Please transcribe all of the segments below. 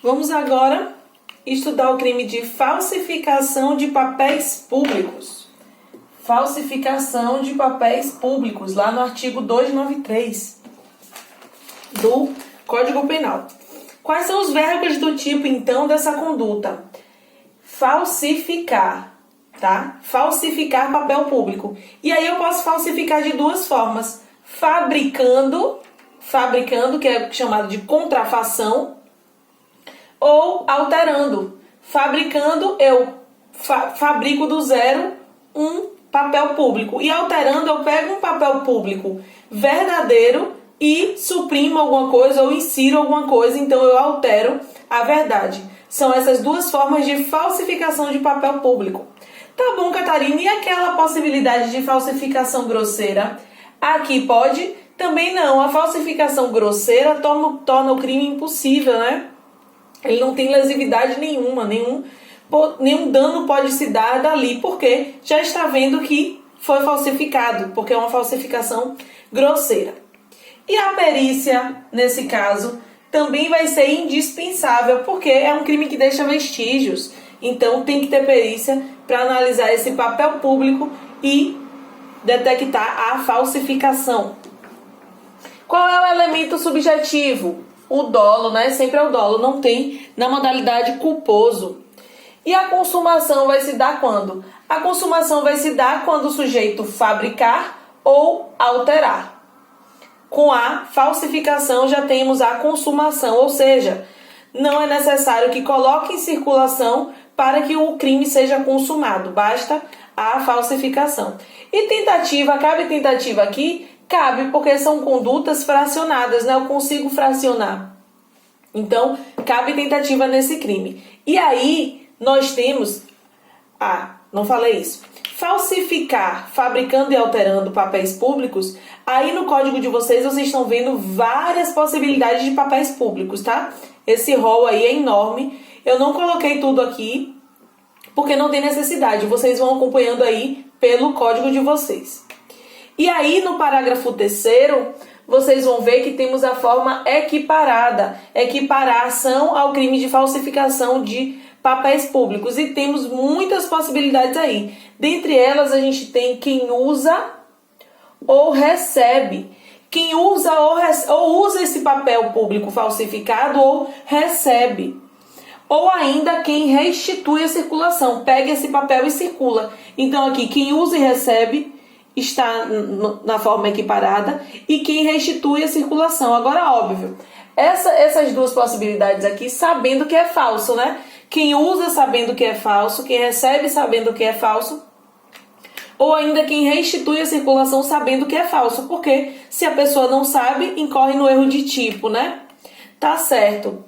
Vamos agora estudar o crime de falsificação de papéis públicos. Falsificação de papéis públicos, lá no artigo 293 do Código Penal. Quais são os verbos do tipo, então, dessa conduta? Falsificar, tá? Falsificar papel público. E aí eu posso falsificar de duas formas. Fabricando, que é chamado de contrafação, ou alterando. Fabricando, eu fabrico do zero um papel público. E alterando, eu pego um papel público verdadeiro e suprimo alguma coisa ou insiro alguma coisa, então eu altero a verdade. São essas duas formas de falsificação de papel público. Tá bom, Catarina, e aquela possibilidade de falsificação grosseira? Aqui pode? Também não. A falsificação grosseira torna o crime impossível, né? Ele não tem lesividade nenhuma, nenhum dano pode se dar dali, porque já está vendo que foi falsificado, porque é uma falsificação grosseira. E a perícia, nesse caso, também vai ser indispensável, porque é um crime que deixa vestígios. Então tem que ter perícia para analisar esse papel público e detectar a falsificação. Qual é o elemento subjetivo? O dolo, né? Sempre é o dolo, não tem na modalidade culposo. E a consumação vai se dar quando? A consumação vai se dar quando o sujeito fabricar ou alterar. Com a falsificação já temos a consumação, ou seja, não é necessário que coloque em circulação para que o crime seja consumado, basta a falsificação. E tentativa, cabe tentativa aqui? Cabe, porque são condutas fracionadas, né? Eu consigo fracionar. Então, cabe tentativa nesse crime. E aí, nós temos... não falei isso. Falsificar, fabricando e alterando papéis públicos. Aí no código de vocês estão vendo várias possibilidades de papéis públicos, tá? Esse rol aí é enorme. Eu não coloquei tudo aqui, porque não tem necessidade. Vocês vão acompanhando aí pelo código de vocês. E aí no parágrafo 3º, vocês vão ver que temos a forma equiparada. Equiparar a ação ao crime de falsificação de papéis públicos. E temos muitas possibilidades aí. Dentre elas, a gente tem quem usa ou recebe. Quem usa ou usa esse papel público falsificado ou recebe. Ou ainda quem restitui a circulação. Pega esse papel e circula. Então aqui, quem usa e recebe está na forma equiparada. E quem restitui a circulação. Agora, óbvio, essas duas possibilidades aqui, sabendo que é falso, né? Quem usa sabendo que é falso, quem recebe sabendo que é falso, ou ainda quem restitui a circulação sabendo que é falso, porque se a pessoa não sabe, incorre no erro de tipo, né? Tá certo.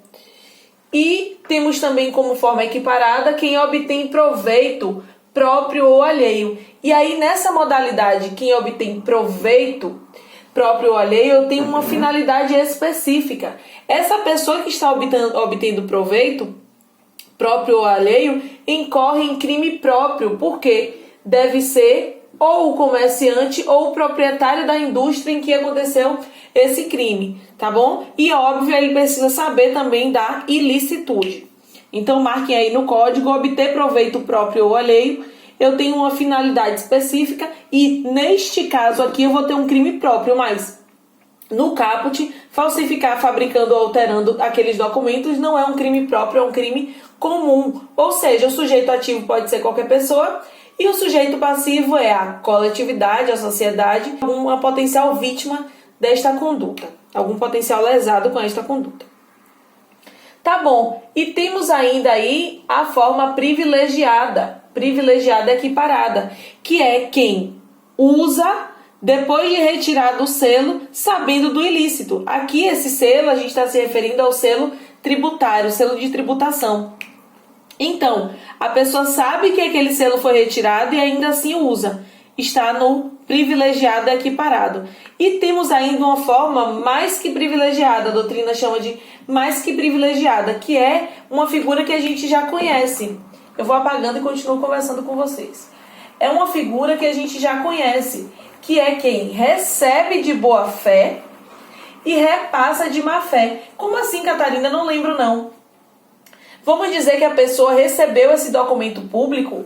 E temos também como forma equiparada quem obtém proveito próprio ou alheio. E aí nessa modalidade, quem obtém proveito próprio ou alheio, eu tenho uma finalidade específica. Essa pessoa que está obtendo proveito próprio ou alheio, incorre em crime próprio, porque deve ser ou o comerciante ou o proprietário da indústria em que aconteceu esse crime, tá bom? E óbvio, ele precisa saber também da ilicitude. Então, marquem aí no código, obter proveito próprio ou alheio, eu tenho uma finalidade específica e, neste caso aqui, eu vou ter um crime próprio, mas no caput, falsificar, fabricando ou alterando aqueles documentos não é um crime próprio, é um crime comum. Ou seja, o sujeito ativo pode ser qualquer pessoa e o sujeito passivo é a coletividade, a sociedade, uma potencial vítima desta conduta, algum potencial lesado com esta conduta. Tá bom, e temos ainda aí a forma privilegiada equiparada, que é quem usa depois de retirar do selo, sabendo do ilícito. Aqui esse selo, a gente está se referindo ao selo tributário, selo de tributação. Então, a pessoa sabe que aquele selo foi retirado e ainda assim usa. Está no privilegiado equiparado. E temos ainda uma forma mais que privilegiada, a doutrina chama de mais que privilegiada, que é uma figura que a gente já conhece. Eu vou apagando e continuo conversando com vocês. É uma figura que a gente já conhece, que é quem recebe de boa fé e repassa de má fé. Como assim, Catarina? Não lembro, não. Vamos dizer que a pessoa recebeu esse documento público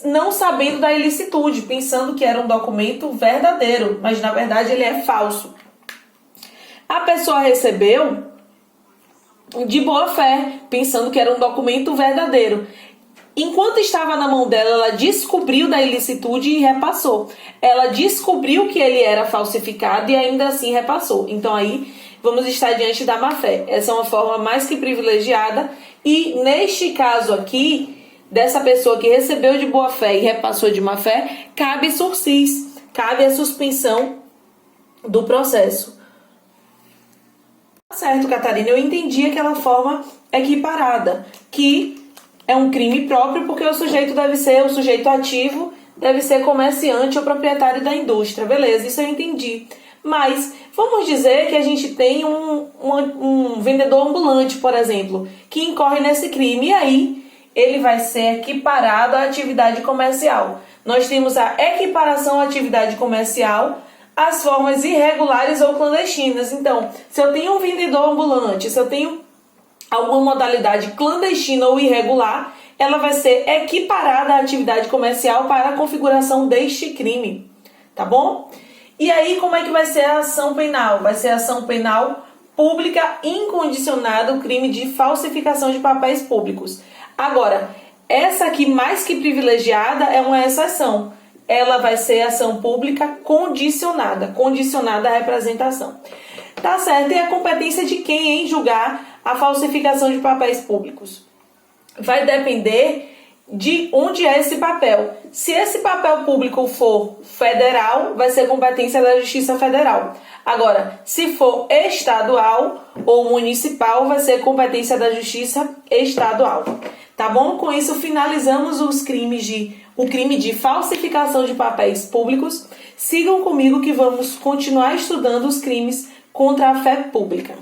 não sabendo da ilicitude, pensando que era um documento verdadeiro, mas na verdade ele é falso. A pessoa recebeu de boa fé, pensando que era um documento verdadeiro. Enquanto estava na mão dela, ela descobriu da ilicitude e repassou. Ela descobriu que ele era falsificado e ainda assim repassou. Então aí vamos estar diante da má-fé. Essa é uma forma mais que privilegiada. E neste caso aqui, dessa pessoa que recebeu de boa fé e repassou de má-fé, cabe sursis, cabe a suspensão do processo. Certo, Catarina, eu entendi aquela forma equiparada, que é um crime próprio porque o sujeito deve ser, o sujeito ativo deve ser comerciante ou proprietário da indústria. Beleza, isso eu entendi. Mas vamos dizer que a gente tem um vendedor ambulante, por exemplo, que incorre nesse crime. E aí ele vai ser equiparado à atividade comercial. Nós temos a equiparação à atividade comercial, as formas irregulares ou clandestinas. Então, se eu tenho um vendedor ambulante, se eu tenho alguma modalidade clandestina ou irregular, ela vai ser equiparada à atividade comercial para a configuração deste crime, tá bom? E aí, como é que vai ser a ação penal? Vai ser a ação penal pública incondicionada, o crime de falsificação de papéis públicos. Agora, essa aqui, mais que privilegiada, é uma exceção. Ela vai ser ação pública condicionada à representação. Tá certo? E a competência de quem em julgar a falsificação de papéis públicos? Vai depender de onde é esse papel. Se esse papel público for federal, vai ser competência da Justiça Federal. Agora, se for estadual ou municipal, vai ser competência da Justiça Estadual. Tá bom? Com isso, finalizamos o crime de falsificação de papéis públicos. Sigam comigo que vamos continuar estudando os crimes contra a fé pública.